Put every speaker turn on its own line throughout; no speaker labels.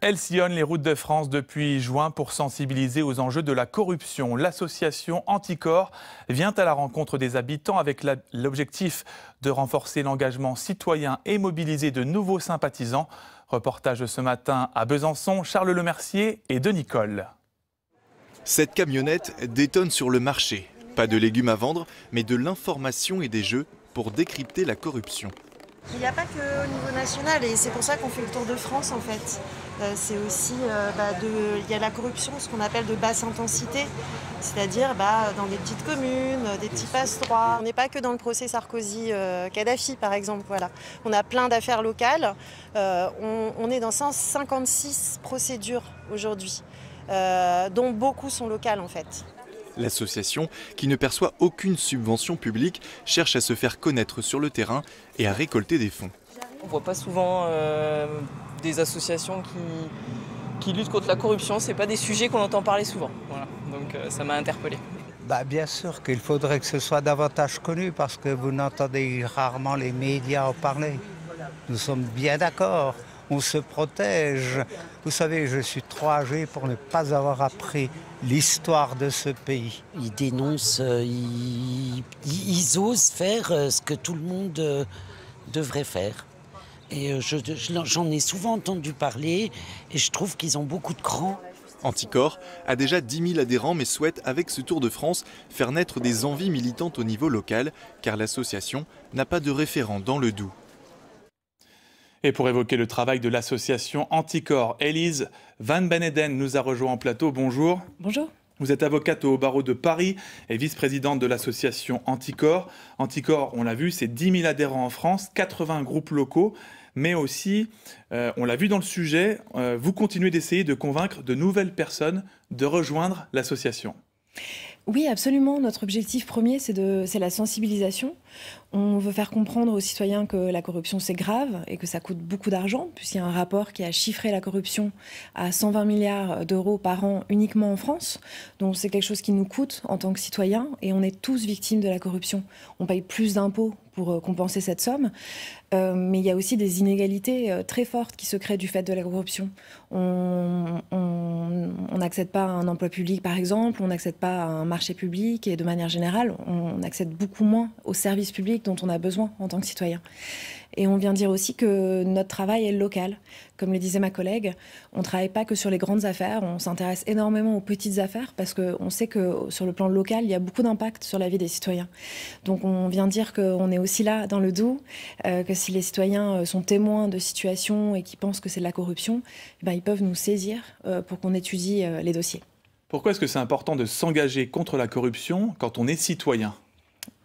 Elle sillonne les routes de France depuis juin pour sensibiliser aux enjeux de la corruption. L'association Anticorps vient à la rencontre des habitants avec l'objectif de renforcer l'engagement citoyen et mobiliser de nouveaux sympathisants. Reportage ce matin à Besançon, Charles Lemercier et Denis Coll.
Cette camionnette détonne sur le marché. Pas de légumes à vendre, mais de l'information et des jeux pour décrypter la corruption.
Il n'y a pas qu'au niveau national et c'est pour ça qu'on fait le tour de France en fait. C'est aussi, il y a la corruption, ce qu'on appelle de basse intensité, c'est-à-dire dans des petites communes, des petits passe-droits. On n'est pas que dans le procès Sarkozy-Kadhafi par exemple. Voilà. On a plein d'affaires locales. On est dans 156 procédures aujourd'hui, dont beaucoup sont locales en fait.
L'association, qui ne perçoit aucune subvention publique, cherche à se faire connaître sur le terrain et à récolter des fonds.
On ne voit pas souvent des associations qui luttent contre la corruption. Ce n'est pas des sujets qu'on entend parler souvent. Voilà. Donc ça m'a interpellé.
Bien sûr qu'il faudrait que ce soit davantage connu parce que vous n'entendez rarement les médias en parler. Nous sommes bien d'accord. On se protège. Vous savez, je suis trop âgé pour ne pas avoir appris l'histoire de ce pays.
Ils dénoncent, ils osent faire ce que tout le monde devrait faire. Et j'en ai souvent entendu parler et je trouve qu'ils ont beaucoup de cran.
Anticorps a déjà 10 000 adhérents mais souhaite, avec ce Tour de France, faire naître des envies militantes au niveau local, car l'association n'a pas de référent dans le Doubs.
Et pour évoquer le travail de l'association Anticorps, Élise Van Beneden nous a rejoint en plateau. Bonjour.
Bonjour.
Vous êtes avocate au barreau de Paris et vice-présidente de l'association Anticorps. Anticorps, on l'a vu, c'est 10 000 adhérents en France, 80 groupes locaux, mais aussi, on l'a vu dans le sujet, vous continuez d'essayer de convaincre de nouvelles personnes de rejoindre l'association.
Oui, absolument. Notre objectif premier, c'est la sensibilisation. On veut faire comprendre aux citoyens que la corruption, c'est grave et que ça coûte beaucoup d'argent, puisqu'il y a un rapport qui a chiffré la corruption à 120 milliards d'euros par an uniquement en France. Donc c'est quelque chose qui nous coûte en tant que citoyens et on est tous victimes de la corruption. On paye plus d'impôts pour compenser cette somme, mais il y a aussi des inégalités très fortes qui se créent du fait de la corruption. On n'accède pas à un emploi public, par exemple, on n'accède pas à un marché public et de manière générale, on accède beaucoup moins aux services publics dont on a besoin en tant que citoyen. Et on vient dire aussi que notre travail est local. Comme le disait ma collègue, on ne travaille pas que sur les grandes affaires, on s'intéresse énormément aux petites affaires parce qu'on sait que sur le plan local, il y a beaucoup d'impact sur la vie des citoyens. Donc on vient dire qu'on est aussi là dans le Doubs, que si les citoyens sont témoins de situations et qui pensent que c'est de la corruption, ils peuvent nous saisir pour qu'on étudie les dossiers.
Pourquoi est-ce que c'est important de s'engager contre la corruption quand on est citoyen ?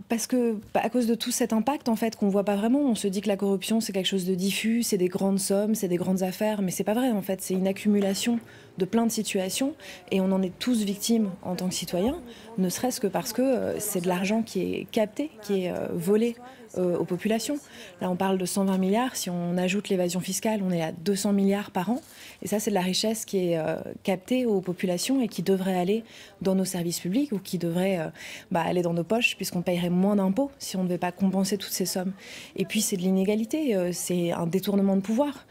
Parce que, à cause de tout cet impact, en fait, qu'on voit pas vraiment, on se dit que la corruption, c'est quelque chose de diffus, c'est des grandes sommes, c'est des grandes affaires, mais c'est pas vrai, en fait. C'est une accumulation de plein de situations et on en est tous victimes en tant que citoyens, ne serait-ce que parce que c'est de l'argent qui est capté, qui est volé aux populations. Là, on parle de 120 milliards. Si on ajoute l'évasion fiscale, on est à 200 milliards par an. Et ça, c'est de la richesse qui est captée aux populations et qui devrait aller dans nos services publics ou qui devrait aller dans nos poches puisqu'on paierait moins d'impôts si on ne devait pas compenser toutes ces sommes. Et puis, c'est de l'inégalité. C'est un détournement de pouvoir.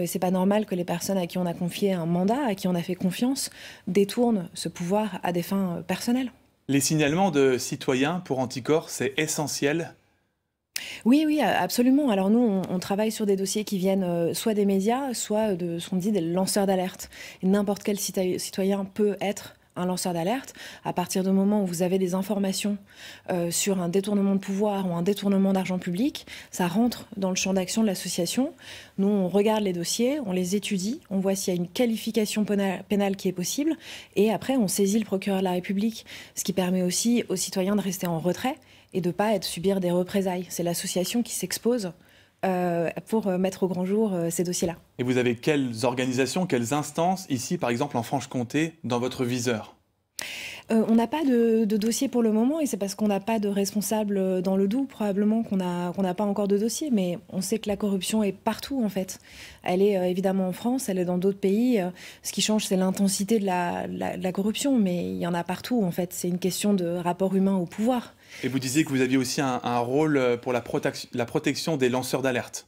C'est pas normal que les personnes à qui on a confié un mandat, à qui on a fait confiance, détournent ce pouvoir à des fins personnelles.
Les signalements de citoyens pour Anticorps, c'est essentiel ?
Oui, absolument. Alors nous, on travaille sur des dossiers qui viennent soit des médias, soit de ce qu'on dit des lanceurs d'alerte. Et n'importe quel citoyen peut être un lanceur d'alerte. À partir du moment où vous avez des informations sur un détournement de pouvoir ou un détournement d'argent public, ça rentre dans le champ d'action de l'association. Nous, on regarde les dossiers, on les étudie, on voit s'il y a une qualification pénale qui est possible, et après, on saisit le procureur de la République, ce qui permet aussi aux citoyens de rester en retrait et de ne pas subir des représailles. C'est l'association qui s'expose pour mettre au grand jour ces dossiers-là.
Et vous avez quelles organisations, quelles instances, ici par exemple en Franche-Comté, dans votre viseur ?
On n'a pas de dossier pour le moment et c'est parce qu'on n'a pas de responsable dans le Doubs, probablement qu'on n'a pas encore de dossier, mais on sait que la corruption est partout en fait. Elle est évidemment en France, elle est dans d'autres pays. Ce qui change, c'est l'intensité de la corruption, mais il y en a partout en fait. C'est une question de rapport humain au pouvoir.
Et vous disiez que vous aviez aussi un rôle pour la protection des lanceurs d'alerte.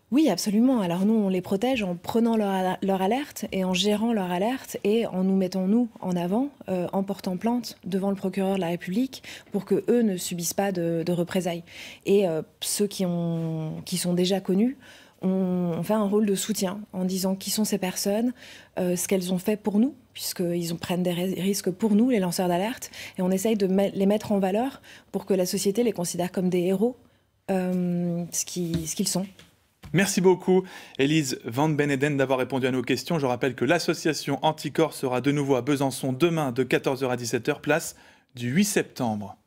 Oui, absolument. Alors nous, on les protège en prenant leur alerte et en gérant leur alerte et en nous mettant, nous, en avant, en portant plainte devant le procureur de la République pour qu'eux ne subissent pas de représailles. Et ceux qui sont déjà connus, on fait un rôle de soutien en disant qui sont ces personnes, ce qu'elles ont fait pour nous, puisqu'ils prennent des risques pour nous, les lanceurs d'alerte, et on essaye de les mettre en valeur pour que la société les considère comme des héros, ce qu'ils sont.
Merci beaucoup, Élise Van Beneden, d'avoir répondu à nos questions. Je rappelle que l'association Anticorps sera de nouveau à Besançon demain de 14h à 17h, place du 8 septembre.